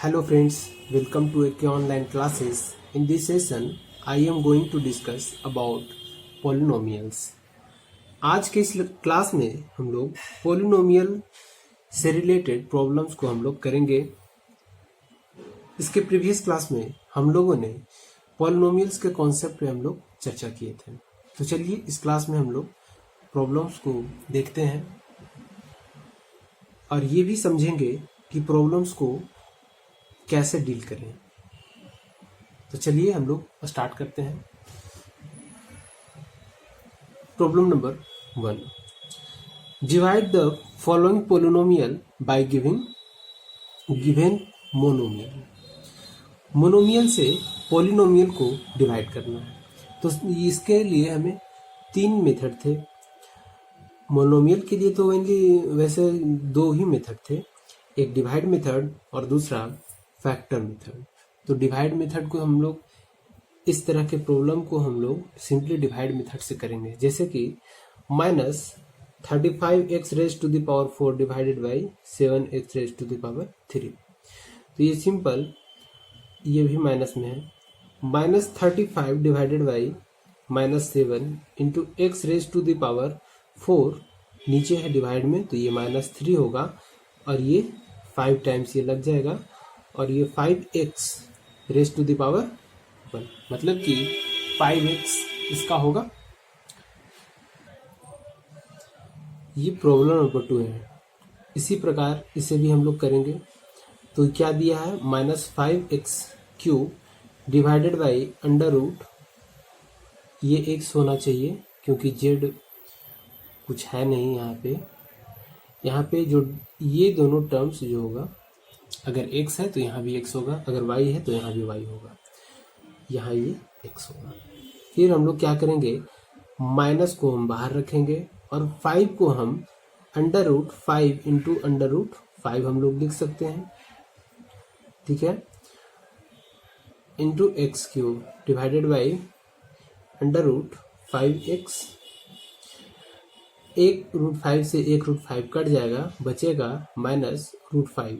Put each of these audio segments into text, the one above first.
Hello friends, welcome to AK online classes. In this session, I am going to discuss about polynomials. आज के इस class में हम लोग पोलिनोमियल से रिलेटेड प्रॉब्लम्स को हम लोग करेंगे। इसके प्रीवियस क्लास में हम लोगों ने पोलिनोमियल्स के कॉन्सेप्ट पे हम लोग चर्चा किए थे। तो चलिए इस क्लास में हम लोग प्रॉब्लम्स को देखते हैं और ये भी समझेंगे कि प्रॉब्लम्स को कैसे डील करें। तो चलिए हम लोग स्टार्ट करते हैं। Problem number 1, divide the following polynomial by giving given monomial. Monomial से पोलिनोमियल को डिवाइड करना है। तो इसके लिए हमें 3 मेथड थे। मोनोमियल के लिए तो वैसे 2 ही मेथड थे, एक डिवाइड मेथड और दूसरा फैक्टर मेथड। तो डिवाइड मेथड को हम लोग इस तरह के प्रॉब्लम को हम लोग सिंपली डिवाइड मेथड से करेंगे, जैसे कि -35x⁴ डिवाइडेड बाई 7x⁻3। तो ये सिंपल, ये भी माइनस में है। -35 डिवाइडेड बाई -7 इंटू x⁻4 नीचे है डिवाइड में, तो ये -3 होगा और ये 5 टाइम्स ये लग जाएगा और ये 5x⁻1 मतलब कि 5x इसका होगा। ये प्रॉब्लम नंबर 2 है। इसी प्रकार इसे भी हम लोग करेंगे। तो क्या दिया है, -5x³ डिवाइडेड बाई √, ये x होना चाहिए क्योंकि z कुछ है नहीं यहाँ पे जो ये दोनों टर्म्स जो होगा, अगर x है तो यहाँ भी x होगा, अगर y है तो यहाँ भी y होगा, यहाँ ये x होगा। फिर हम लोग क्या करेंगे, माइनस को हम बाहर रखेंगे और 5 को हम √5 इंटू √5 हम लोग लिख सकते हैं, ठीक है, into x³ divided by √5x। एक √5 से एक √5 कट जाएगा, बचेगा -√5।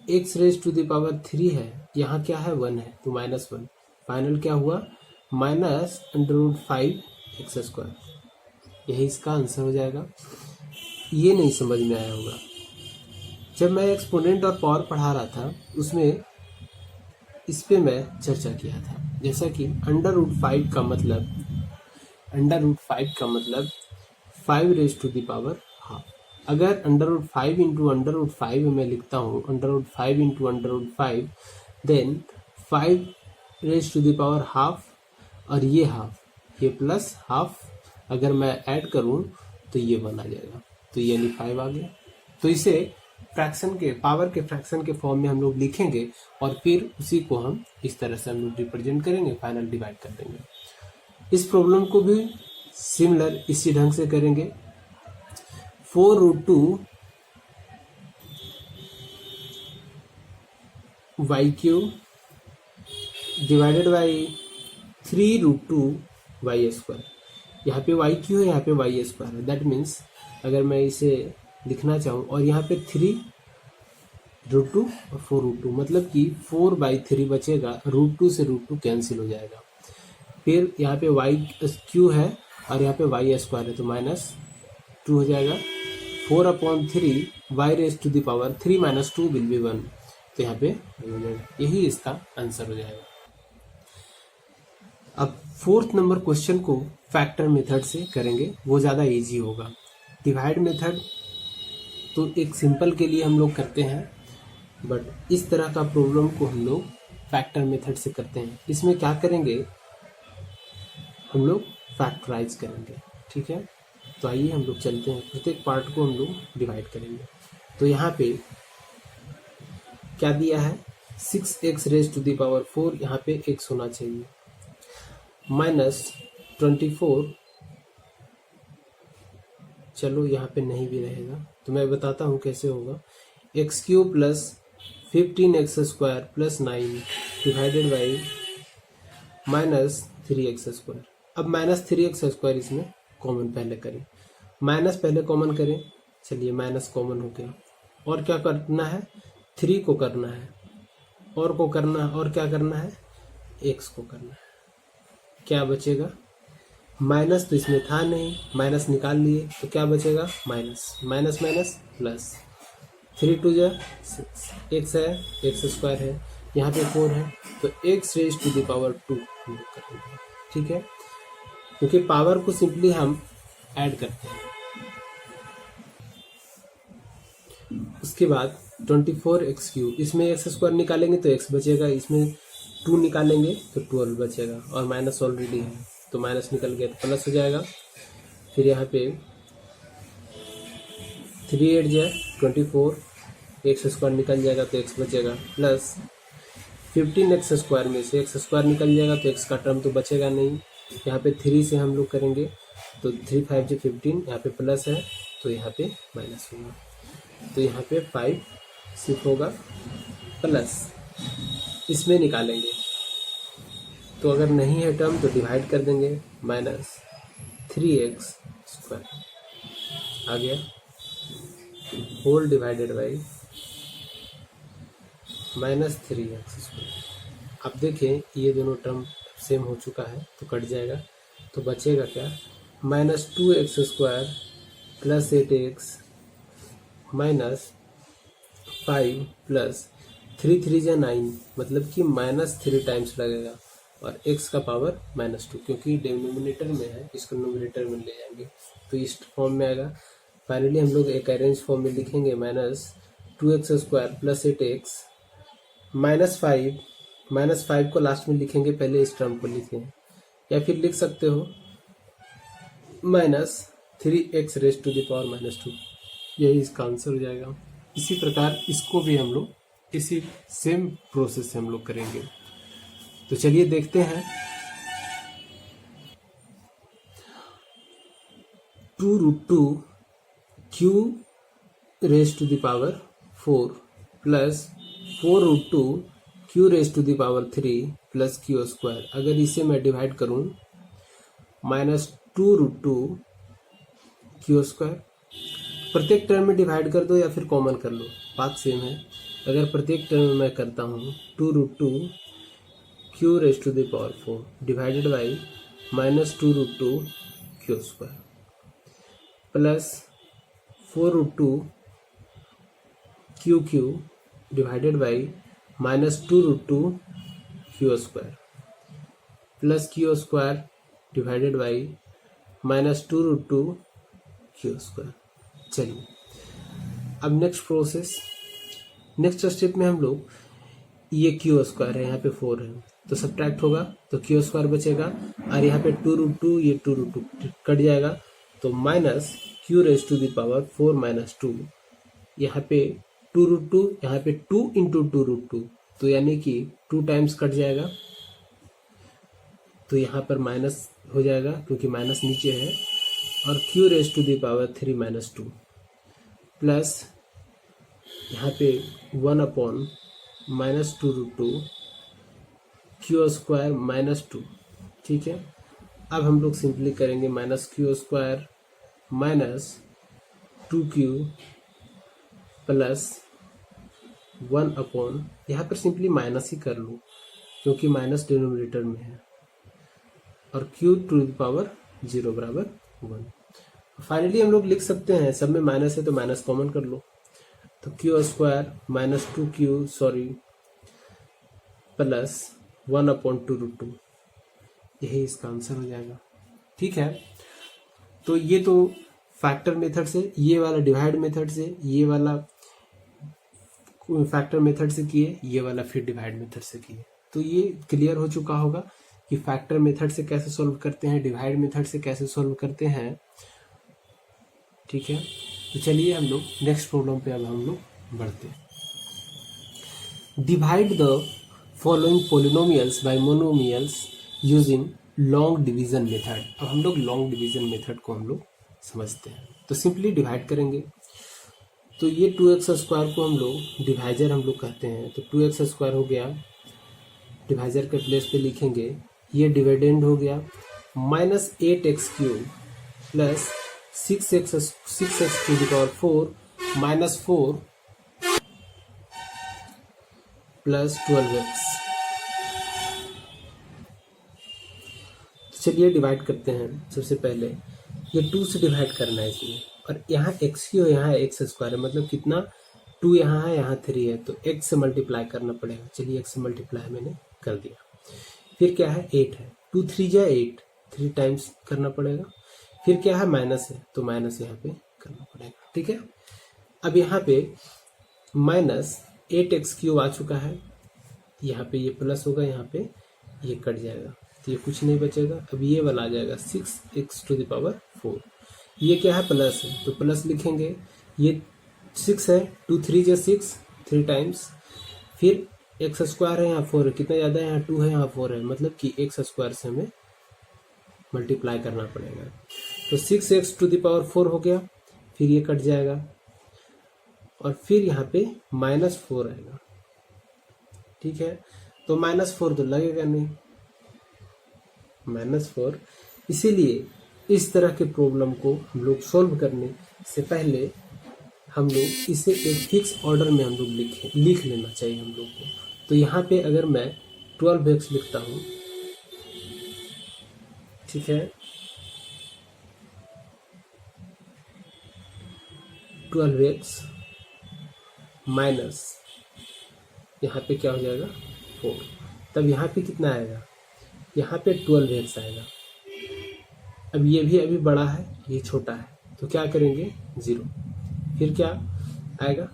x⁻3 है, यहाँ क्या है 1 है, तो -1। फाइनल क्या हुआ, -√5x²। यही इसका आंसर हो जाएगा। ये नहीं समझ में आया होगा, जब मैं एक्सपोनेंट और पावर पढ़ा रहा था उसमें इस पे मैं चर्चा किया था, जैसा कि √5 का मतलब 5⁻½ अगर √5 इंटू √5 मैं लिखता हूँ, √5 इंटू √5, देन 5⁻½ और ये हाफ, ये प्लस हाफ अगर मैं ऐड करूँ तो ये 1 आ जाएगा, तो यानी 5 आ गया। तो इसे फ्रैक्शन के, पावर के फ्रैक्शन के फॉर्म में हम लोग लिखेंगे और फिर उसी को हम इस तरह से हम लोग रिप्रेजेंट करेंगे, फाइनल डिवाइड कर देंगे। इस प्रॉब्लम को भी सिमिलर इसी ढंग से करेंगे। 4√2 y³ डिवाइडेड बाई 3√2 y²। यहाँ पे y³ है, यहाँ पे y² है। दैट मीन्स अगर मैं इसे लिखना चाहूँ और यहाँ पे 3√2 और 4√2 मतलब कि 4/3 बचेगा, √2 से √2 कैंसिल हो जाएगा। फिर यहाँ पे y³ है और यहाँ पे y² है, तो -2 हो जाएगा। 4/3 y⁻³ 2 विल बी 1, तो यहाँ पे हो जाएगा, यही इसका आंसर हो जाएगा। अब 4th नंबर क्वेश्चन को फैक्टर मेथड से करेंगे, वो ज़्यादा इजी होगा। डिवाइड मेथड तो एक सिंपल के लिए हम लोग करते हैं, बट इस तरह का प्रॉब्लम को हम लोग फैक्टर मेथड से करते हैं। इसमें क्या करेंगे, हम लोग फैक्टराइज करेंगे, ठीक है। तो आइए हम लोग चलते हैं, प्रत्येक पार्ट को हम लोग डिवाइड करेंगे। तो यहाँ पे क्या दिया है, 6x⁻⁴, यहाँ पे x होना चाहिए, -24, चलो यहाँ पे नहीं भी रहेगा तो मैं बताता हूँ कैसे होगा, x³ + 15x² + 9 divided by -3x²। अब -3x² इसमें कॉमन पहले करें, माइनस पहले कॉमन करें, चलिए माइनस कॉमन हो गया। और क्या करना है, 3 को करना है, और को करना, और क्या करना है, x को करना है। क्या बचेगा, माइनस तो इसमें था नहीं, माइनस निकाल लिए तो क्या बचेगा, माइनस माइनस माइनस प्लस, 3 2 जा 6, एक्स है, एक्स स्क्वायर है, यहाँ पे 4 है, तो x raise to the power 2 हम लोग करेंगे। ठीक है, क्योंकि पावर को सिंपली हम ऐड करते हैं। उसके बाद 24x3, इसमें एक्स स्क्वायर निकालेंगे तो एक्स बचेगा, इसमें 2 निकालेंगे तो 12 बचेगा, और माइनस ऑलरेडी है तो माइनस निकल गया तो प्लस हो जाएगा। फिर यहाँ पे 3 8 जाए 24, एक्स स्क्वायर निकल जाएगा तो एक्स बचेगा, प्लस 15x स्क्वायर में से एक्स स्क्वायर निकल जाएगा तो एक्स का टर्म तो बचेगा नहीं। यहाँ पे 3 से हम लोग करेंगे तो 3 5 जो 15, यहाँ पे प्लस है तो यहाँ पे माइनस होगा, तो यहाँ पे 5 सिर्फ होगा प्लस, इसमें निकालेंगे तो अगर नहीं है टर्म तो डिवाइड कर देंगे, माइनस 3x स्क्वायर आ गया, whole divided by minus 3x square. अब देखें ये दोनों टर्म सेम हो चुका है तो कट जाएगा, तो बचेगा क्या, minus 2x square plus 8x minus 5 plus 3 3 जा 9, मतलब कि माइनस 3 टाइम्स लगेगा, और x का पावर -2, क्योंकि डिनोमिनेटर में है इसको नोमिनेटर में ले जाएंगे तो इस फॉर्म में आएगा। फाइनली हम लोग एक अरेंज फॉर्म में लिखेंगे, minus 2x square plus 8x minus 5 को लास्ट में लिखेंगे, पहले इस टर्म को लिखें, या फिर लिख सकते हो minus 3x raise to the power -2, यही इसका आंसर हो जाएगा। इसी प्रकार इसको भी हम लोग इसी सेम प्रोसेस से हम लोग करेंगे। तो चलिए देखते हैं, 2√2 q raise to the power 4 plus 4√2 q raise to the power 3 plus q square. अगर इसे मैं डिवाइड करूं, माइनस 2√2 q स्क्वायर, प्रत्येक टर्म में डिवाइड कर दो या फिर कॉमन कर लो, बात सेम है। अगर प्रत्येक टर्म में मैं करता हूँ 2√2 q raise to the power 4 divided by minus 2√2 q square plus 4√2 q divided by minus 2√2 q square plus q square divided by minus 2√2 q square. चलिए अब नेक्स्ट प्रोसेस, नेक्स्ट स्टेप में हम लोग, ये q स्क्वायर है, यहाँ पे 4 है तो सब्ट्रैक्ट होगा तो q स्क्वायर बचेगा, और यहाँ पे 2√2 ये 2√2 कट जाएगा तो minus q raise to the power 4 minus 2, यहाँ पे 2√2, यहाँ पे 2 इंटू 2√2, तो यानी कि 2 टाइम्स कट जाएगा, तो यहाँ पर माइनस हो जाएगा क्योंकि माइनस नीचे है, और q raise to the power 3 minus 2 plus यहाँ पे 1 upon minus 2√2 q square minus 2। ठीक है, अब हम लोग सिंपली करेंगे minus q square minus 2q plus 1 upon, यहाँ पर सिंपली माइनस ही कर लो क्योंकि माइनस डिनोमिनेटर में है, और q टू द पावर 0 बराबर 1। फाइनली हम लोग लिख सकते हैं, सब में माइनस है तो माइनस कॉमन कर लो, तो q square minus 2q plus 1 upon 2√2, यही इसका आंसर हो जाएगा। ठीक है, तो ये तो फैक्टर मेथड से, ये वाला डिवाइड मेथड से, ये वाला फैक्टर मेथड से किए, ये वाला फिर डिवाइड मेथड से किए, तो ये क्लियर हो चुका होगा कि फैक्टर मेथड से कैसे सॉल्व करते हैं, डिवाइड मेथड से कैसे सॉल्व करते हैं। ठीक है, तो चलिए हम लोग नेक्स्ट प्रॉब्लम पे अब हम लोग बढ़ते हैं। Divide the following polynomials by monomials using long division method. अब हम लोग लॉन्ग डिवीजन मेथड को हम लोग समझते हैं, तो सिंपली डिवाइड करेंगे, तो ये 2x स्क्वायर को हम लोग डिवाइजर हम लोग कहते हैं, तो 2x स्क्वायर हो गया, डिवाइजर के प्लेस पे लिखेंगे, ये डिविडेंड हो गया, minus 8x³ plus 6x to the power 4 minus 4 plus 12x। चलिए डिवाइड करते हैं। सबसे पहले ये 2 से डिवाइड करना है इसमें, और यहाँ x की और यहाँ x स्क्वायर है, मतलब कितना 2 यहाँ है, यहाँ 3 है, तो x से मल्टीप्लाई करना पड़ेगा। चलिए x से मल्टीप्लाई मैंने कर दिया। फिर क्या है 8 है, 2 3 जा 8, 3 टाइम्स करना पड़ेगा। फिर क्या है माइनस है, तो माइनस यहाँ पे करना पड़ेगा। ठीक है, अब यहाँ पे माइनस 8x³ आ चुका है, यहाँ पे ये प्लस होगा, यहाँ पे ये कट जाएगा, तो ये कुछ नहीं बचेगा। अब ये वाला आ जाएगा 6x⁴। ये क्या है प्लस है, तो प्लस लिखेंगे। ये 6 है, 2 3 जा 6, 3 टाइम्स। फिर x² है, यहाँ 4 है, कितना ज़्यादा है, यहाँ 2 है, यहाँ 4 है, मतलब कि x² से हमें मल्टीप्लाई करना पड़ेगा। तो 6x⁴ हो गया, फिर ये कट जाएगा, और फिर यहाँ पे -4 आएगा। ठीक है, तो -4 तो लगेगा नहीं, -4। इसीलिए इस तरह के प्रॉब्लम को हम लोग सॉल्व करने से पहले हम लोग इसे एक फिक्स ऑर्डर में हम लोग लिख लेना चाहिए हम लोग को। तो यहाँ पे अगर मैं 12x लिखता हूँ, ठीक है, 12x माइनस यहाँ पे क्या हो जाएगा 4, तब यहाँ पे कितना आएगा, यहाँ पे 12x आएगा। अब ये भी अभी बड़ा है, ये छोटा है, तो क्या करेंगे 0, फिर क्या आएगा,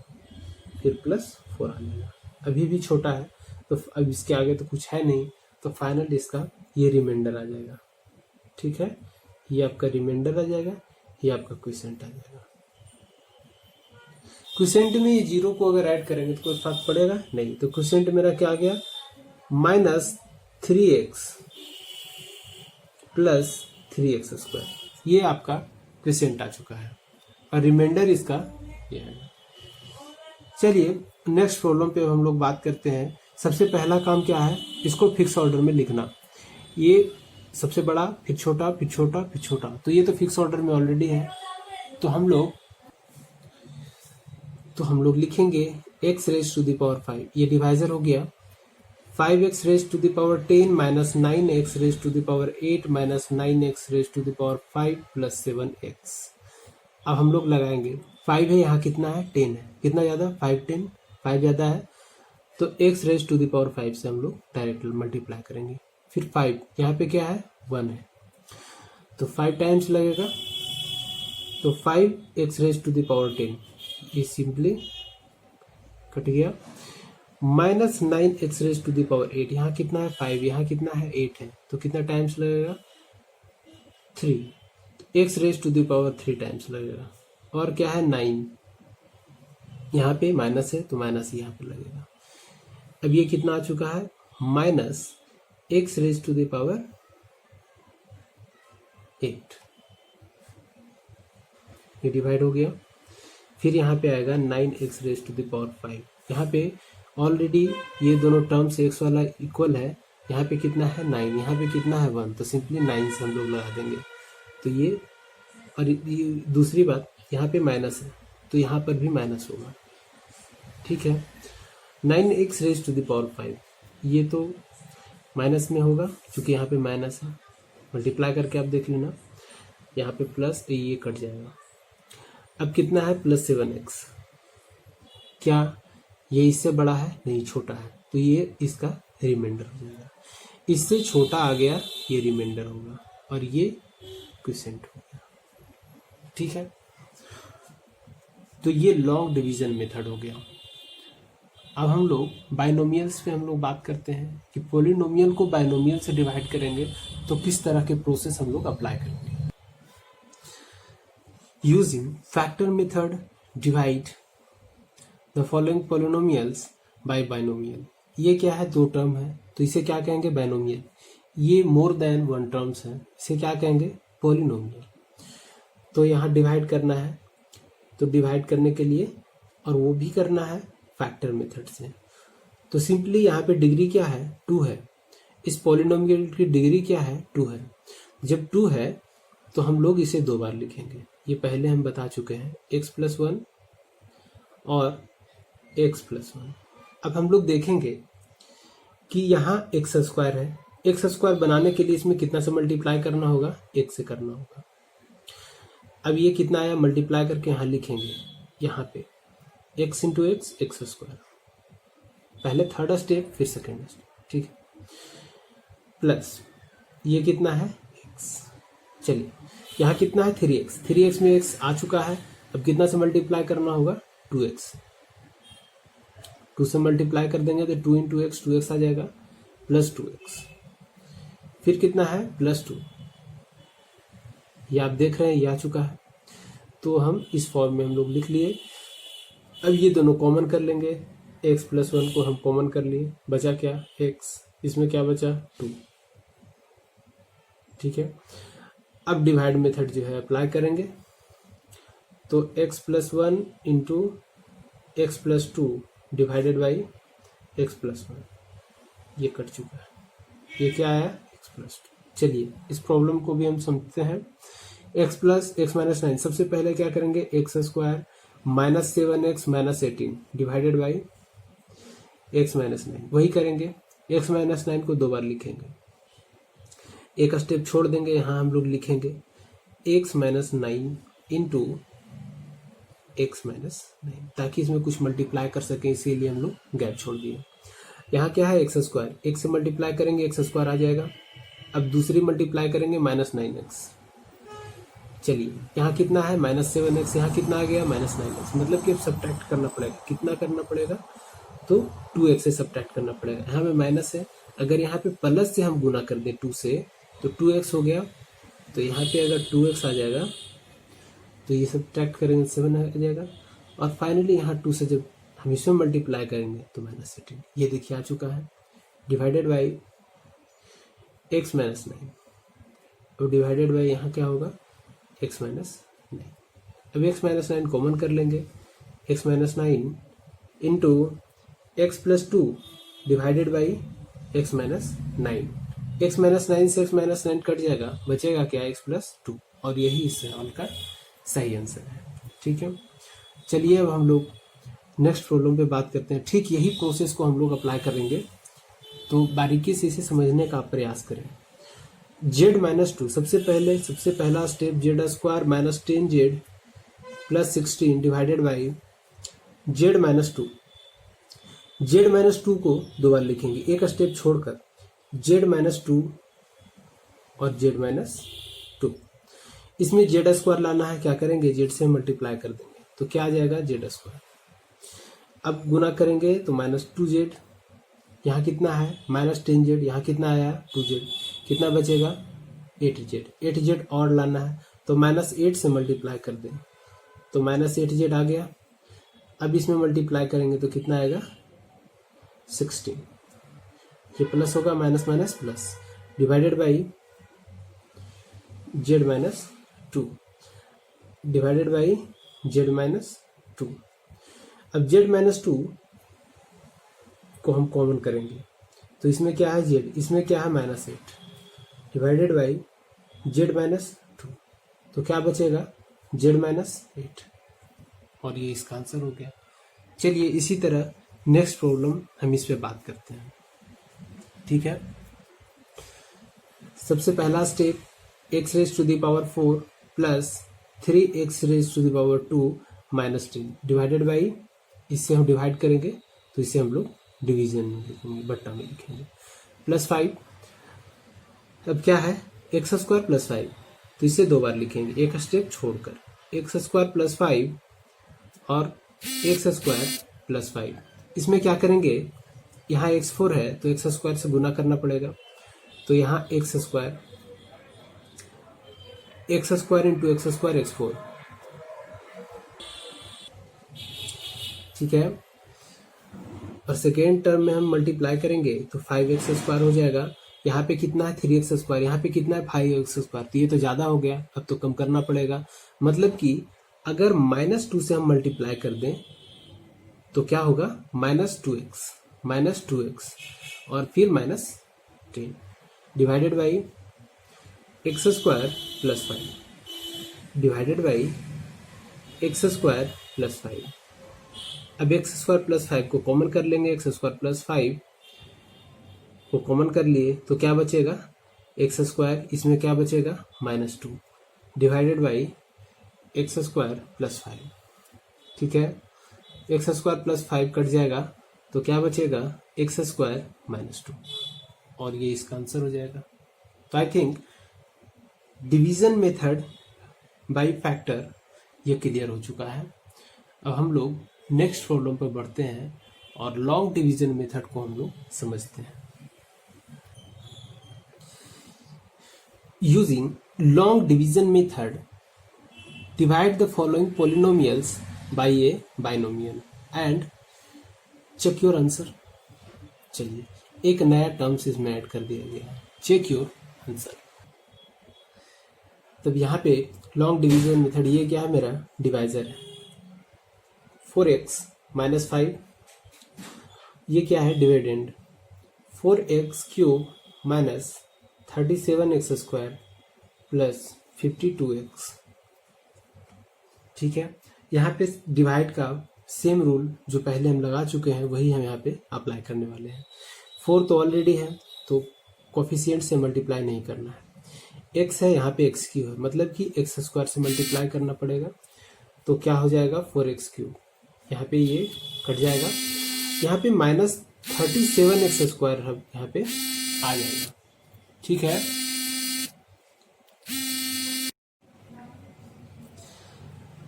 फिर +4 आ जाएगा। अभी भी छोटा है, तो अब इसके आगे तो कुछ है नहीं, तो फाइनल इसका ये रिमाइंडर आ जाएगा। ठीक है, ये आपका रिमाइंडर आ जाएगा, ये आपका क्वोशिएंट आ जाएगा। क्वोशिएंट में ये 0 को अगर ऐड करेंगे तो कोई फर्क पड़ेगा नहीं, तो क्वोशिएंट मेरा क्या आ गया, -3x + 3x²। ये आपका क्वोशिएंट आ चुका है, और रिमाइंडर इसका ये है। चलिए नेक्स्ट प्रॉब्लम पे हम लोग बात करते हैं। सबसे पहला काम क्या है, इसको फिक्स ऑर्डर में लिखना। ये सबसे बड़ा, फिर छोटा, फिर छोटा, फिर छोटा, तो ये तो फिक्स ऑर्डर में ऑलरेडी है। तो हम लोग लिखेंगे x⁵5, ये डिवाइजर हो गया। 5x⁻10 -9x⁻8 -9x⁻5 + 7x। अब हम लोग लगाएंगे, 5 है, यहाँ कितना है 10 है, कितना ज़्यादा 5 10, 5 ज़्यादा है, तो x⁵5 से हम लोग डायरेक्ट मल्टीप्लाई करेंगे। फिर 5 यहाँ पे क्या है 1 है, तो 5 टाइम्स लगेगा, तो 5x⁻10 ये सिंपली कट गया। -9x⁻8, यहाँ कितना है 5, यहाँ कितना है 8 है, तो कितना टाइम्स लगेगा 3, x⁻3 टाइम्स लगेगा। और क्या है 9, यहाँ पे माइनस है, तो माइनस यहाँ पे लगेगा। अब ये कितना आ चुका है -x⁻8, ये डिवाइड हो गया। फिर यहाँ पे आएगा 9x⁵5, यहाँ पे ऑलरेडी ये दोनों टर्म्स x वाला इक्वल है, यहाँ पे कितना है 9, यहाँ पे कितना है 1, तो सिंपली 9 से हम लोग लगा देंगे। तो ये, और ये दूसरी बात, यहाँ पे माइनस है, तो यहाँ पर भी माइनस होगा। ठीक है, 9x⁵5 ये तो माइनस में होगा, क्योंकि यहाँ पे माइनस है, मल्टीप्लाई करके आप देख लेना, यहाँ पे प्लस, तो ये कट जाएगा। अब कितना है +7x, क्या ये इससे बड़ा है, नहीं छोटा है, तो ये इसका रिमाइंडर हो जाएगा। इससे छोटा आ गया, ये रिमाइंडर होगा, और ये क्वोशिएंट हो गया। ठीक है, तो ये लॉन्ग डिवीजन मेथड हो गया। अब हम लोग बाइनोमियल्स पे हम लोग बात करते हैं कि पॉलिनोमियल को बाइनोमियल से डिवाइड करेंगे तो किस तरह के प्रोसेस हम लोग अप्लाई करेंगे। Using factor method divide the following polynomials by binomial. ये क्या है, 2 टर्म है, तो इसे क्या कहेंगे बाइनोमियल। ये मोर देन 1 टर्म्स है, इसे क्या कहेंगे पॉलिनोमियल। तो यहाँ डिवाइड करना है, तो डिवाइड करने के लिए, और वो भी करना है फैक्टर मेथड से, तो सिंपली यहाँ पे डिग्री क्या है 2 है, इस पॉलिनोमियल की डिग्री क्या है 2 है। जब 2 है तो हम लोग इसे 2 बार लिखेंगे, ये पहले हम बता चुके हैं, x+1 और x+1। अब हम लोग देखेंगे कि यहाँ एक्स स्क्वायर है, एक्स स्क्वायर बनाने के लिए इसमें कितना से मल्टीप्लाई करना होगा, एक से करना होगा। अब ये कितना आया, मल्टीप्लाई करके यहाँ लिखेंगे, यहाँ पे x into x, x square, पहले थर्ड स्टेप फिर सेकेंड स्टेप, ठीक है, प्लस ये कितना है एक्स। चलिए यहाँ कितना है 3x, 3x में x आ चुका है, अब कितना से मल्टीप्लाई करना होगा 2x, 2 से मल्टीप्लाई कर देंगे तो 2 इंटू एक्स, 2x आ जाएगा प्लस 2x, फिर कितना है प्लस 2, ये आप देख रहे हैं ये आ चुका है, तो हम इस फॉर्म में हम लोग लिख लिए। अब ये दोनों कॉमन कर लेंगे, x प्लस 1 को हम कॉमन कर लिए, बचा क्या x, इसमें क्या बचा 2, ठीक है। अब डिवाइड मेथड जो है अप्लाई करेंगे, तो x plus 1 into x plus 2 divided by x plus 1, ये कट चुका है, ये क्या आया x प्लस 2। चलिए इस प्रॉब्लम को भी हम समझते हैं। x प्लस एक्स माइनस 9, सबसे पहले क्या करेंगे, x square minus 7x minus 18 divided by x minus 9, वही करेंगे, एक्स माइनस 9 को 2 बार लिखेंगे, एक स्टेप छोड़ देंगे, यहाँ हम लोग लिखेंगे x minus 9 into x minus 9, ताकि इसमें कुछ मल्टीप्लाई कर सकें, इसीलिए हम लोग गैप छोड़ दिए। यहाँ क्या है एक्स स्क्वायर, एक्स से मल्टीप्लाई करेंगे एक्स स्क्वायर आ जाएगा, अब दूसरी मल्टीप्लाई करेंगे माइनस 9x। चलिए यहाँ कितना है माइनस 7x, यहाँ कितना आ गया माइनस 9x, मतलब कि अब सब्ट्रैक्ट करना पड़ेगा, कितना करना पड़ेगा, तो 2x से सब्ट्रैक्ट करना पड़ेगा, यहाँ पे माइनस है, अगर यहाँ पे प्लस से हम गुना कर दें 2 से तो 2x हो गया, तो यहाँ पे अगर 2x आ जाएगा तो ये सब्ट्रैक्ट करेंगे 7 आ जाएगा, और फाइनली यहाँ 2 से जब हम इसमें मल्टीप्लाई करेंगे तो माइनस 18, ये देखिए आ चुका है, डिवाइडेड बाई एक्स माइनस 9, और डिवाइडेड बाई यहाँ क्या होगा एक्स माइनस 9। अब एक्स माइनस 9 कॉमन कर लेंगे, x minus 9 into x plus 2 divided by x minus 9, x minus 9 से एक्स माइनस 9 कट जाएगा, बचेगा क्या एक्स प्लस 2, और यही इस सवाल का सही आंसर है, ठीक है। चलिए अब हम लोग नेक्स्ट प्रॉब्लम पे बात करते हैं। ठीक यही प्रोसेस को हम लोग अप्लाई करेंगे, तो बारीकी से इसे समझने का प्रयास करें। z माइनस 2, सबसे पहला step z square minus 10z plus 16 divided by z minus 2, z minus 2 को 2 बार लिखेंगे, एक स्टेप छोड़कर z माइनस 2 और z माइनस 2, इसमें z स्क्वायर लाना है, क्या करेंगे z से मल्टीप्लाई कर देंगे, तो क्या आ जाएगा z स्क्वायर। अब गुना करेंगे तो माइनस 2z, यहाँ कितना है माइनस 10z, यहाँ कितना आया 2z, कितना बचेगा 8z, 8z और लाना है, तो माइनस 8 से मल्टीप्लाई कर दें तो माइनस 8z आ गया। अब इसमें मल्टीप्लाई करेंगे तो कितना आएगा 16, ये प्लस होगा, minus minus plus, divided by z minus 2 divided by z minus 2। अब z माइनस 2 को हम कॉमन करेंगे, तो इसमें क्या है z, इसमें क्या है minus 8 divided by z minus 2, तो क्या बचेगा z माइनस 8, और ये इसका आंसर हो गया। चलिए इसी तरह नेक्स्ट प्रॉब्लम हम इस पे बात करते हैं, ठीक है। सबसे पहला step x raise to the power 4 plus 3x raise to the power 2 minus 10 divided by, इससे हम डिवाइड करेंगे तो इसे हम लोग डिवीजन में लिखेंगे, बट्टा में लिखेंगे, प्लस 5। अब क्या है एक्स स्क्वायर प्लस 5, तो इसे 2 बार लिखेंगे, एक स्टेप छोड़कर, एक्स स्क्वायर प्लस 5 और एक्स स्क्वायर प्लस 5। इसमें क्या करेंगे, यहाँ x4 है तो एक्स स्क्वायर से गुना करना पड़ेगा, तो यहाँ x square into x square x4, ठीक है। और सेकेंड टर्म में हम मल्टीप्लाई करेंगे तो 5x स्क्वायर हो जाएगा, यहाँ पे कितना है 3x स्क्वायर, यहाँ पे कितना है 5x स्क्वायर, तो ये तो ज़्यादा हो गया, अब तो कम करना पड़ेगा, मतलब कि अगर माइनस 2 से हम मल्टीप्लाई कर दें तो क्या होगा माइनस 2x और फिर minus 10 divided by x square plus 5 divided by x square plus 5, अब एक्स स्क्वायर प्लस 5 को कॉमन कर लेंगे, एक्स स्क्वायर प्लस 5 को कॉमन कर लिए तो क्या बचेगा, एक्स स्क्वायर, इसमें क्या बचेगा -2 divided by x square plus 5। ठीक है, एक्स स्क्वायर प्लस 5 कट जाएगा तो क्या बचेगा, एक्स स्क्वायर -2, और ये इसका आंसर हो जाएगा। तो I think division method by factor ये क्लियर हो चुका है। अब हम लोग नेक्स्ट प्रॉब्लम पर बढ़ते हैं और लॉन्ग डिवीजन मेथड को हम लोग समझते हैं। Using long division method divide the following polynomials by a binomial and check your answer. चलिए, एक नया टर्म्स इसमें ऐड कर दिया गया है, चेक योर आंसर। तब यहाँ पे लॉन्ग डिवीजन मेथड, ये क्या है, मेरा डिवाइजर है। 4x - 5, ये क्या है, dividend. 4x³ - 37x² plus 52x। ठीक है, यहाँ पे डिवाइड का सेम रूल जो पहले हम लगा चुके हैं वही हम यहाँ पे अप्लाई करने वाले हैं। 4 तो ऑलरेडी है तो कोफिशिएंट से मल्टीप्लाई नहीं करना है। x है, यहाँ पे x³ है, मतलब कि x² से मल्टीप्लाई करना पड़ेगा। तो क्या हो जाएगा, 4x³, यहाँ पे ये कट जाएगा, यहाँ पे -37x² यहाँ पे आ जाएगा। ठीक है,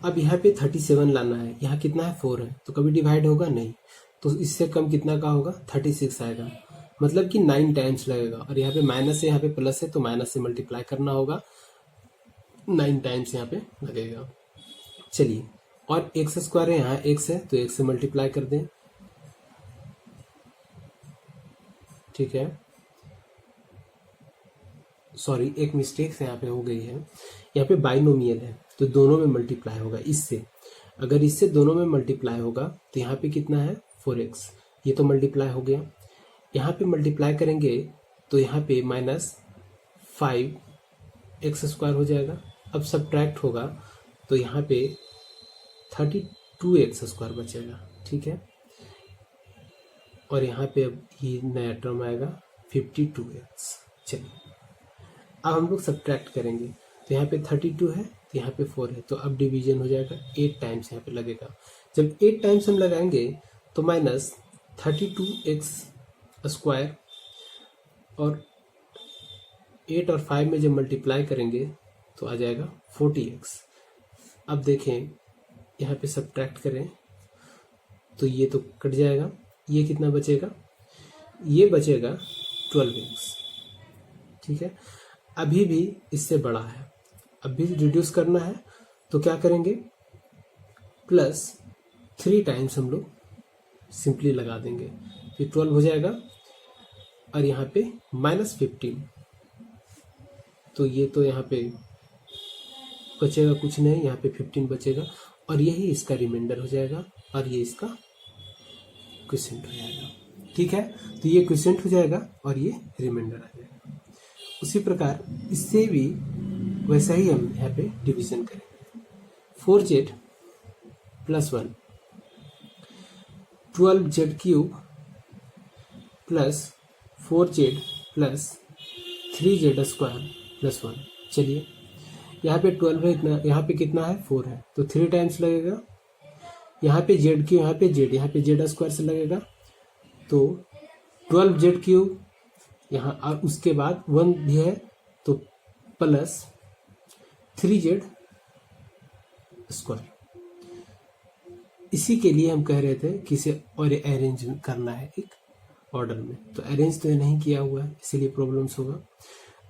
अब यहाँ पे 37 लाना है, यहाँ कितना है, 4 है, तो कभी डिवाइड होगा नहीं, तो इससे कम कितना का होगा, 36 आएगा, मतलब कि 9 टाइम्स लगेगा। और यहाँ पे माइनस है, यहाँ पे प्लस है, तो माइनस से मल्टीप्लाई करना होगा, 9 टाइम्स यहाँ पे लगेगा। चलिए, और x² है, यहाँ x है तो x से मल्टीप्लाई कर दें। ठीक है, सॉरी, एक मिस्टेक से यहाँ पे हो गई है, यहाँ पे बाइनोमियल है तो दोनों में मल्टीप्लाई होगा इससे। अगर इससे दोनों में मल्टीप्लाई होगा तो यहाँ पे कितना है, 4x, ये तो मल्टीप्लाई हो गया। यहाँ पे मल्टीप्लाई करेंगे तो यहाँ पे -5x² हो जाएगा। अब सब्ट्रैक्ट होगा तो यहाँ पे 32x² बचेगा। ठीक है, और यहाँ पे अब ये नया टर्म आएगा 52x। चलिए, अब हम लोग सब्ट्रैक्ट करेंगे तो यहाँ पे 32 है तो यहाँ पे 4 है, तो अब डिवीजन हो जाएगा, 8 टाइम्स यहाँ पे लगेगा। जब 8 टाइम्स हम लगाएंगे तो -32x² और 8 और 5 में जब मल्टीप्लाई करेंगे तो आ जाएगा 40x। अब देखें, यहाँ पे सब्ट्रैक्ट करें तो ये तो कट जाएगा, ये कितना बचेगा, ये बचेगा 12x। ठीक है, अभी भी इससे बड़ा है, अभी रिड्यूस करना है तो क्या करेंगे, +3 टाइम्स हम लोग सिंपली लगा देंगे, फिर 12 हो जाएगा, और यहाँ पे -15, तो ये तो यहाँ पे बचेगा कुछ नहीं, यहाँ पे 15 बचेगा, और यही इसका रिमाइंडर हो जाएगा, और ये इसका क्वोशिएंट हो जाएगा। ठीक है, तो ये क्वोशिएंट हो जाएगा और ये रिमाइंडर आ जाएगा। उसी प्रकार इससे भी वैसा ही हम यहाँ पे डिवीजन करेंगे। 4z + 1 12z³ + 4z + 3z² + 1। चलिए, यहाँ पे 12 है, इतना, यहाँ पे कितना है, 4 है, तो 3 टाइम्स लगेगा। यहाँ पे z क्यू, यहाँ पे z² से लगेगा, तो 12z³ यहाँ, और उसके बाद 1 भी है तो +3z²। इसी के लिए हम कह रहे थे कि इसे और अरेंज करना है एक ऑर्डर में, तो अरेंज तो नहीं किया हुआ है इसीलिए प्रॉब्लम्स होगा।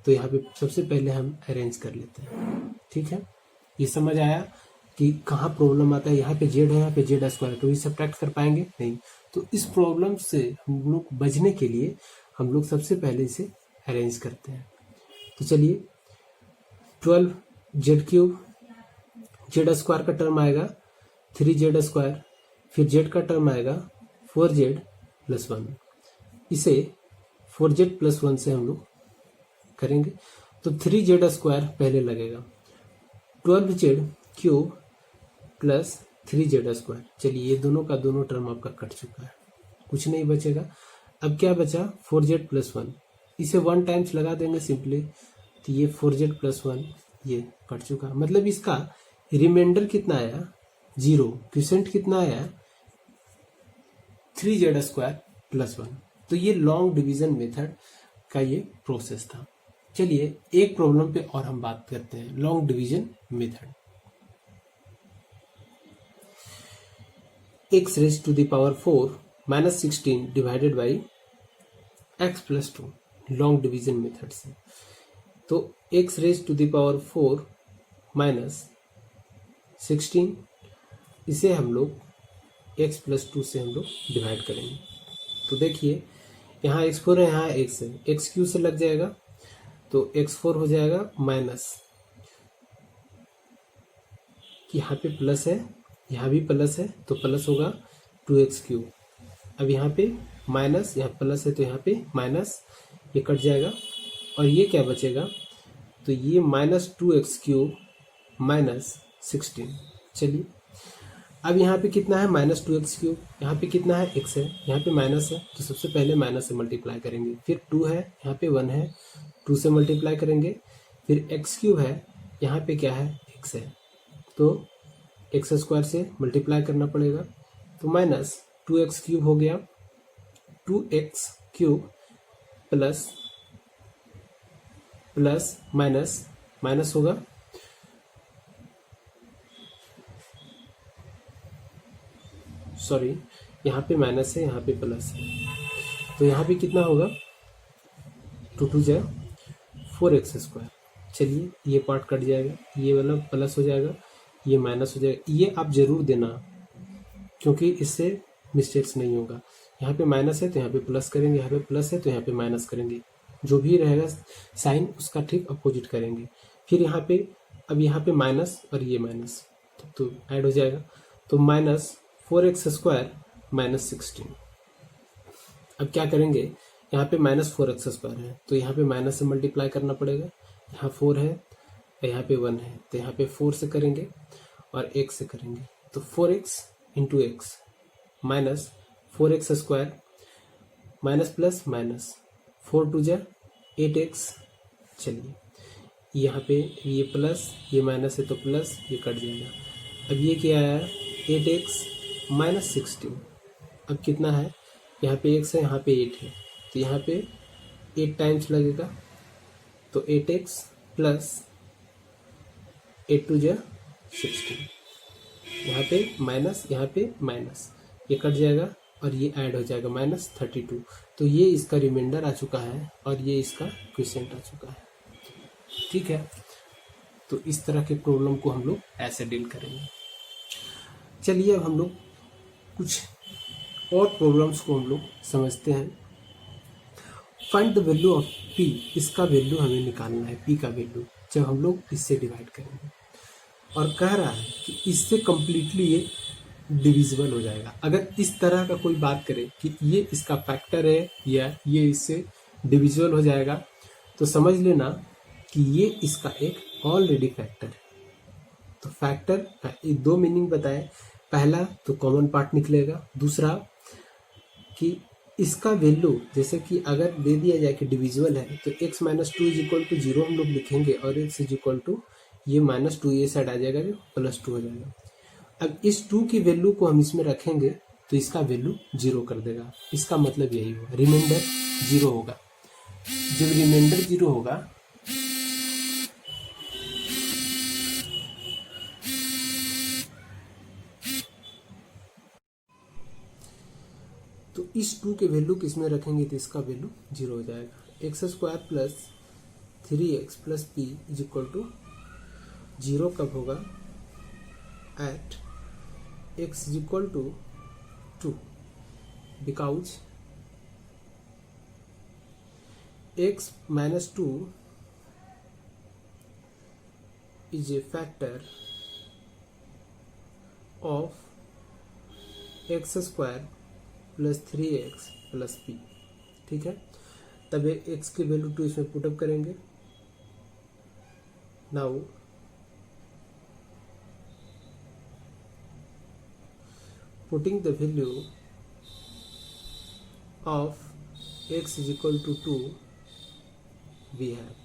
तो यहाँ पे सबसे पहले हम अरेंज कर लेते हैं। ठीक है, ये समझ आया कि कहाँ प्रॉब्लम आता है। यहाँ पे z है, यहाँ पे z² है, तो ये सब्ट्रैक्ट कर पाएंगे नहीं। तो इस प्रॉब्लम से हम लोग बचने के लिए हम लोग सबसे पहले इसे अरेंज करते हैं। तो चलिए, 12z³, z² का टर्म आएगा 3z², फिर z का टर्म आएगा 4z + 1। इसे 4z + 1 से हम लोग करेंगे तो 3z² पहले लगेगा, 12z³ + 3z²। चलिए ये दोनों का दोनों टर्म आपका कट चुका है, कुछ नहीं बचेगा। अब क्या बचा 4z+1, इसे 1 टाइम्स लगा देंगे सिंपली, तो ये 4z+1 ये कट चुका। मतलब इसका रिमाइंडर कितना आया 0, क्विसेंट कितना आया 3z²+1। तो ये लॉन्ग डिवीजन मेथड का ये प्रोसेस था। चलिए एक प्रॉब्लम पे और हम बात करते हैं, long division method. x⁻⁴ - 16 divided by x+2 long division method से। तो x⁻⁴ - 16 इसे हम लोग x+2 से हम लोग डिवाइड करेंगे। तो देखिए यहाँ x4 है, यहाँ x है, x³ से लग जाएगा तो x4 हो जाएगा माइनस, यहाँ पे प्लस है, यहाँ भी प्लस है तो प्लस होगा 2x³। अब यहाँ पे माइनस, यहाँ प्लस है तो यहाँ पे माइनस, ये कट जाएगा और ये क्या बचेगा, तो ये -2x³ - 16। चलिए अब यहाँ पे कितना है -2x³, यहाँ पे कितना है x है, यहाँ पे माइनस है तो सबसे पहले माइनस से मल्टीप्लाई करेंगे, फिर 2 है, यहाँ पे 1 है, 2 से मल्टीप्लाई करेंगे, फिर x³ है, यहाँ पे क्या है x है, तो x² से मल्टीप्लाई करना पड़ेगा, तो -2x³ हो गया, 2x³ plus plus minus minus होगा, सॉरी यहाँ पे माइनस है, यहाँ पे प्लस है, तो यहाँ पे कितना होगा 2 2 जा 4x²। चलिए ये पार्ट कट जाएगा, ये वाला प्लस हो जाएगा, ये माइनस हो जाएगा। ये आप जरूर देना क्योंकि इससे मिस्टेक्स नहीं होगा। यहाँ पे माइनस है तो यहाँ पे प्लस करेंगे, यहाँ पे प्लस है तो यहाँ पे माइनस करेंगे, जो भी रहेगा साइन उसका ठीक अपोजिट करेंगे। फिर यहाँ पे अब यहाँ पे माइनस और ये माइनस तो ऐड हो जाएगा, तो -4x² - 16। अब क्या करेंगे, यहाँ पे -4x² है तो यहाँ पे माइनस से मल्टीप्लाई करना पड़ेगा, यहाँ 4 है यहाँ पे 1 है तो यहाँ पे 4 से करेंगे और x से करेंगे, तो 4x × x -4x² minus plus minus 4 2 जा 8x। चलिए यहाँ पे ये प्लस ये माइनस है तो प्लस, ये कट जाएगा। अब ये क्या आया 8x - 16। अब कितना है, यहाँ पे x है, यहाँ पे 8 है तो यहाँ पे 8 टाइम्स लगेगा, तो 8x प्लस 8 2 जा 16, यहाँ पे माइनस यहाँ पे माइनस, ये कट जाएगा और ये ऐड हो जाएगा -32। तो ये इसका रिमाइंडर आ चुका है और ये इसका क्विसेंट आ चुका है। ठीक है, तो इस तरह के प्रॉब्लम को हम लोग ऐसे डील करेंगे। चलिए अब हम लोग कुछ और प्रॉब्लम्स को हम लोग समझते हैं। Find the value of p, इसका वैल्यू हमें निकालना है, p का वैल्यू जब हम लोग इससे डिवाइड करेंगे, और कह रहा है कि इससे कंप्लीटली ये डिविजिबल हो जाएगा। अगर इस तरह का कोई बात करे कि ये इसका फैक्टर है या ये इससे डिविजिबल हो जाएगा, तो समझ लेना कि ये इसका एक ऑलरेडी फैक्टर है। तो फैक्टर दो मीनिंग बताए, पहला तो कॉमन पार्ट निकलेगा, दूसरा कि इसका वैल्यू जैसे कि अगर दे दिया जाए कि डिविजिबल है तो x - 2 = 0 हम लोग लिखेंगे और x = ये -2 ये साइड आ जाएगा जो +2 हो जाएगा। अब इस 2 की वैल्यू को हम इसमें रखेंगे तो इसका वैल्यू 0 कर देगा। इसका मतलब यही होगा, रिमाइंडर 0 होगा। जब रिमाइंडर 0 होगा तो इस 2 के वैल्यू किसमें रखेंगे तो इसका वैल्यू 0 हो जाएगा। x² + 3x + p = 0 कब होगा, eight x = 2, because x - 2 is a factor of x² + 3x + p। ठीक है, तब x की वैल्यू 2 इसमें पुटअप करेंगे। Now putting the value of x is equal to 2 we have,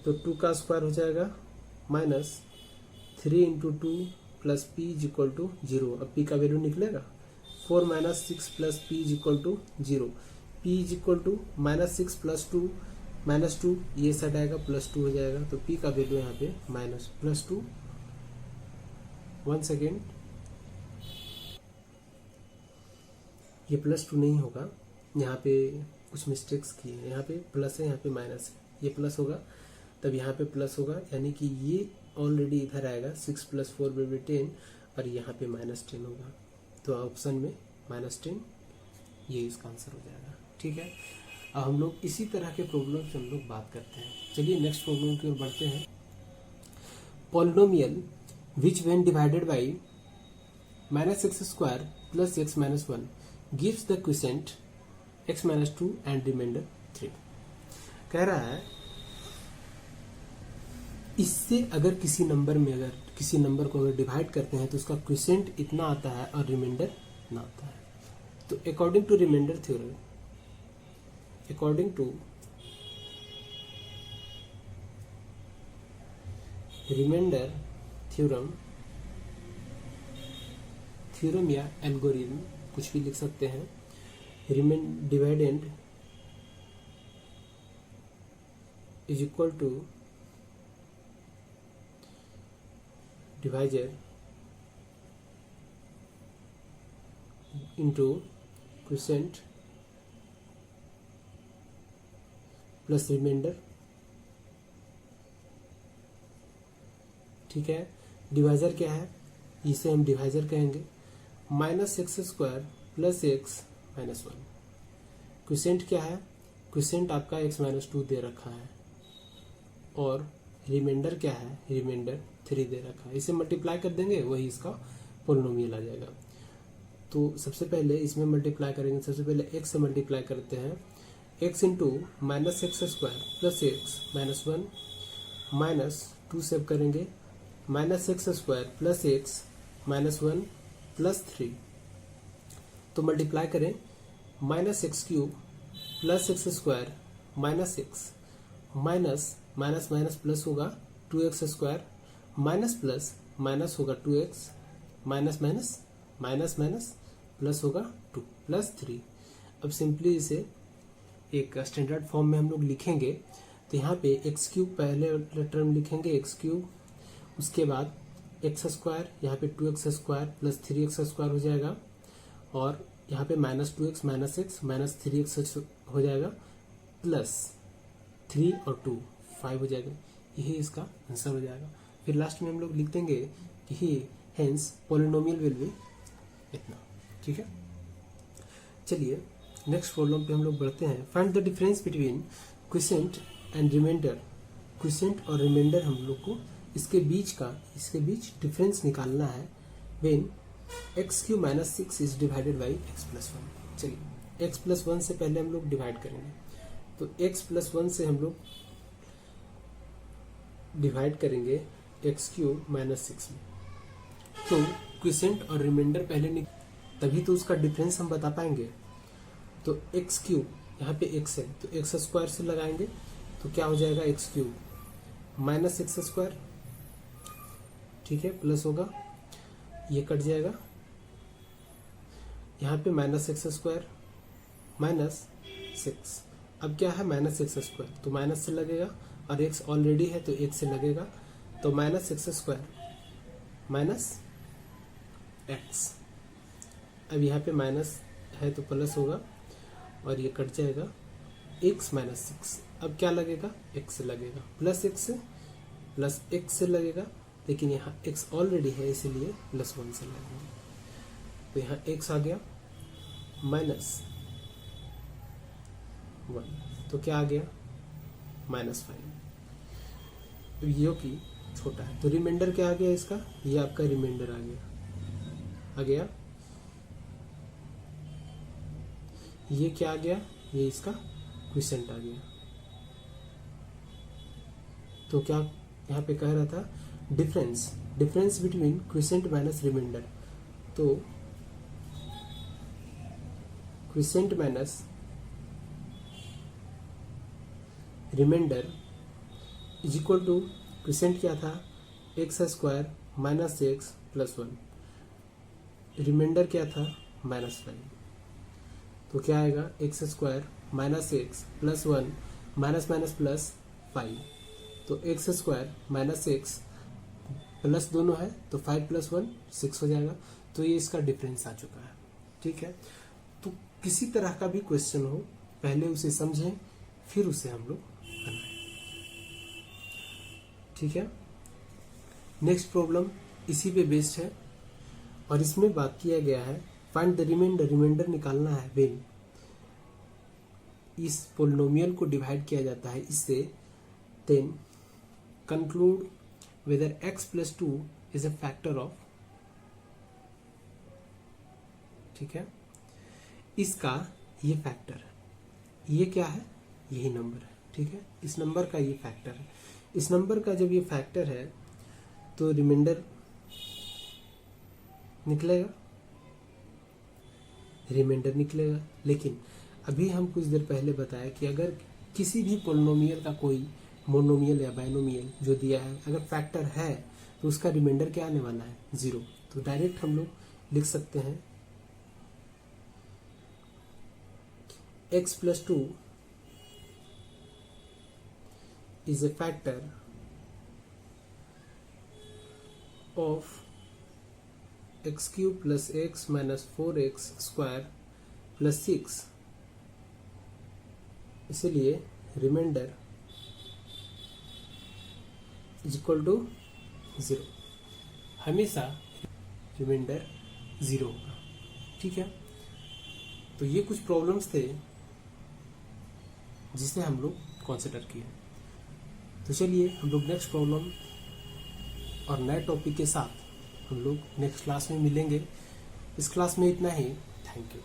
तो 2 का स्क्वायर हो जाएगा minus 3 into 2 plus p is equal to 0। अब p का वैल्यू निकलेगा 4 minus 6 plus p is equal to 0। p is equal to minus 6 plus 2 minus 2, ये side आएगा plus 2 हो जाएगा, तो p का वैल्यू यहाँ पे माइनस प्लस 2। 1 सेकेंड, ये प्लस 2 नहीं होगा, यहाँ पे कुछ मिस्टेक्स किए हैं, यहाँ पे प्लस है यहाँ पे माइनस है, ये प्लस होगा तब यहाँ पे प्लस होगा, यानी कि ये ऑलरेडी इधर आएगा 6 प्लस 4 will be 10 और यहाँ पे माइनस 10 होगा, तो ऑप्शन में माइनस 10 ये इसका आंसर हो जाएगा। ठीक है, अब हम लोग इसी तरह के प्रॉब्लम से हम लोग बात करते हैं। चलिए नेक्स्ट प्रॉब्लम की ओर बढ़ते हैं। Polynomial which when divided by minus x square plus x minus 1 gives the quotient x minus 2 and remainder 3। कह रहा है इससे अगर किसी नंबर को अगर डिवाइड करते हैं तो उसका क्वोशिएंट इतना आता है और रिमाइंडर इतना आता है। तो according to remainder theorem, remainder theorem या एल्गोरिथम कुछ भी लिख सकते हैं, dividend is equal to divisor into quotient plus remainder. ठीक है, डिवाइजर क्या है, इसे हम डिवाइजर कहेंगे, minus x square plus x minus 1। Quotient क्या है, क्वोशिएंट आपका एक्स माइनस 2 दे रखा है और रिमाइंडर क्या है, रिमाइंडर 3 दे रखा है। इसे मल्टीप्लाई कर देंगे, वही इसका पोलिनोमियल आ जाएगा। तो सबसे पहले इसमें मल्टीप्लाई करेंगे, सबसे पहले x से मल्टीप्लाई करते हैं, x into minus x square plus x minus 1 minus 2 सेव करेंगे, minus x square plus x minus 1 plus 3। तो मल्टीप्लाई करें, minus x cube plus x square minus x minus minus minus plus होगा 2x square minus plus minus होगा 2x minus minus minus minus plus होगा 2 plus 3। अब simply इसे एक standard form में हम लोग लिखेंगे, तो यहाँ पे एक्स क्यूब पहले टर्म लिखेंगे एक्स क्यूब, उसके बाद एक्स स्क्वायर, यहाँ पे 2x square plus 3x square हो जाएगा, और यहाँ पे minus 2x minus x minus 3x हो जाएगा, प्लस 3 और 2 5 हो जाएगा, यही इसका आंसर हो जाएगा। फिर लास्ट में हम लोग लिख देंगे कि ही हेंस पॉलिनोमियल विल बी इतना। ठीक है, चलिए नेक्स्ट प्रॉब्लम पे हम लोग बढ़ते हैं। Find the difference between quotient and remainder. Quotient और रिमाइंडर हम लोग को इसके बीच डिफरेंस निकालना है when x q minus 6 is divided by x plus 1। चलिए एक्स प्लस 1 से पहले हम लोग डिवाइड करेंगे, तो एक्स प्लस 1 से हम लोग डिवाइड करेंगे एक्स क्यूब माइनस 6 में। तो क्वोशिएंट और रिमाइंडर पहले तभी तो उसका डिफरेंस हम बता पाएंगे। तो एक्स क्यूब, यहाँ पे एक्स है तो एक्स स्क्वायर से लगाएंगे, तो क्या हो जाएगा x cube minus x square, ठीक है, प्लस होगा, ये कट जाएगा, यहाँ पे माइनस एक्स स्क्वायर माइनस 6। अब क्या है माइनस एक्स स्क्वायर, तो माइनस से लगेगा, और एक्स ऑलरेडी है तो एक से लगेगा, तो minus x square minus x. अब यहाँ पे माइनस है तो प्लस होगा और ये कट जाएगा, एक्स माइनस 6। अब क्या लगेगा, एक्स से लगेगा, प्लस एक्स से लगेगा, लेकिन यहाँ एक्स ऑलरेडी है इसीलिए प्लस 1 से लगेंगे, तो यहाँ एक्स आ गया माइनस 1, तो क्या आ गया माइनस 5। ये की छोटा है तो रिमाइंडर क्या आ गया इसका, ये आपका रिमाइंडर आ गया, ये क्या आ गया, ये इसका क्वोशिएंट आ गया। तो क्या यहाँ पे कह रहा था difference between quotient minus remainder. तो quotient minus remainder is equal to, quotient क्या था, x square minus x plus 1, remainder क्या था, -5। तो क्या आएगा, x square minus x plus 1 minus minus plus 5, तो x square minus x plus दोनों है तो 5 + 1 6 हो जाएगा। तो ये इसका डिफरेंस आ चुका है। ठीक है, तो किसी तरह का भी क्वेश्चन हो पहले उसे समझें फिर उसे हम लोग बनाएं। ठीक है, नेक्स्ट प्रॉब्लम इसी पे बेस्ड है और इसमें बात किया गया है फाइंड द रिमाइंडर, रिमाइंडर निकालना है व्हेन इस पोलिनोमियल को डिवाइड किया जाता है इससे, then conclude whether x + 2 is a factor of. ठीक है, इसका ये फैक्टर है, ये क्या है, यही नंबर है। ठीक है, इस नंबर का ये फैक्टर है। इस नंबर का जब ये फैक्टर है तो रिमाइंडर निकलेगा, रिमाइंडर निकलेगा। लेकिन अभी हम कुछ देर पहले बताया कि अगर किसी भी पोलिनोमियल का कोई मोनोमियल या बाइनोमियल जो दिया है अगर फैक्टर है तो उसका रिमाइंडर क्या आने वाला है, 0। तो डायरेक्ट हम लोग लिख सकते हैं x + 2 is a factor of x³ + x - 4x² + 6, इसलिए रिमाइंडर इज इक्वल टू 0, हमेशा रिमाइंडर 0 होगा। ठीक है, तो ये कुछ प्रॉब्लम्स थे जिसे हम लोग कंसिडर किए। तो चलिए हम लोग नेक्स्ट प्रॉब्लम और नए टॉपिक के साथ हम लोग नेक्स्ट क्लास में मिलेंगे। इस क्लास में इतना ही। Thank you.